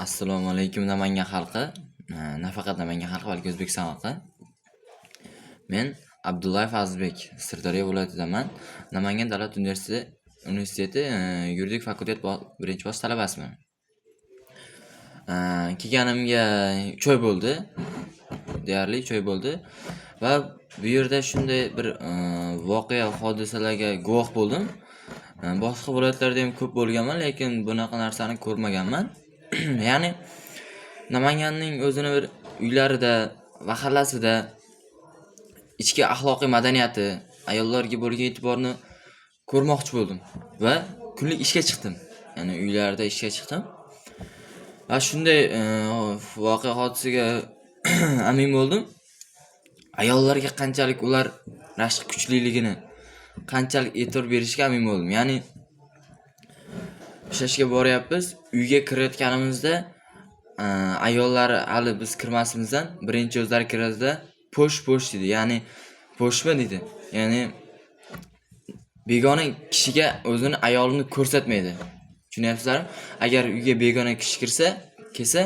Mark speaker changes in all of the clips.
Speaker 1: Assalomu alaykum Namangan xalqi. Nafaqat Namangan xalqi, balki O'zbekiston xalqi. Men Abdullayev Fazlbek, Sirdaryo viloyatidaman. Namangan davlat universiteti yuridik fakultet birinchi bosqich talabasiman. Kelganimga 3 oy bo'ldi. Deyarli 3 oy bo'ldi va bu yerda shunday bir voqea, hodisalarga guvoh bo'ldim. Boshqa viloyatlarda ham ko'p bo'lganman, lekin bunaqa narsani ko'rmaganman. Ya'ni Namanganning o'zini bir uylarida, mahallasida ichki axloqiy madaniyati, ayollarga bo'lgan e'tiborni ko'rmoqchi bo'ldim va kunlik ishga chiqdim. Ya'ni uylarda ishga chiqdim. Va shunday voqea hodisaga amin bo'ldim. Ayollarga qanchalik ular rashq kuchliligini, qanchalik e'tibor berishga amin bo'ldim. Ya'ni ishlashga boryapmiz, uyga kirayotganimizda ayollar hali biz kirmasimizdan birinchi o'zlari kiradida po'sh dedi. Ya'ni po'shma dedi. Ya'ni begona kishiga o'zini ayolini ko'rsatmaydi. Tushunyapsizlarmi? Agar uyga begona kishi kelsa,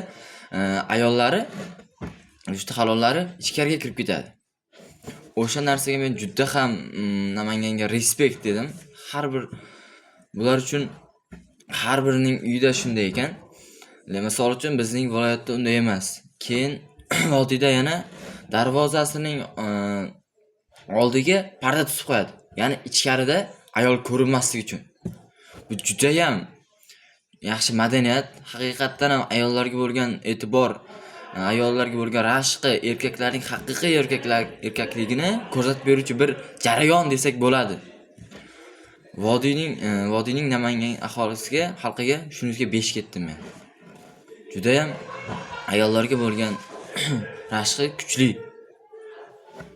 Speaker 1: ayollari, juda halollari ichkariga kirib ketadi. O'sha narsaga men juda ham Namanganga respekt dedim. Bular uchun har birining uyida shunday ekan. Misol uchun bizning viloyatda unday emas. Keyin vodiyda yana darvozasining oldiga parda tusib qo'yadi. Ya'ni ichkarida ayol ko'rinmasligi uchun. Bu juda ham yaxshi madaniyat. Haqiqatdan ham ayollarga bo'lgan e'tibor, ayollarga bo'lgan rashqi, erkaklarning haqiqiy erkakligini ko'rsatib beruvchi bir jarayon desak bo'ladi. Vodiyning Namangan aholisiga, xalqiga shunga 5 ketdim men. Juda ham ayollarga bo'lgan rashqi kuchli.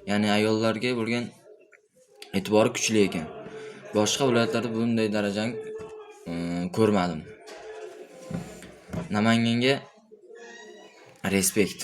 Speaker 1: Ya'ni ayollarga bo'lgan e'tibori kuchli ekan. Boshqa viloyatlarda bunday darajani ko'rmadim. Namanganga respekt.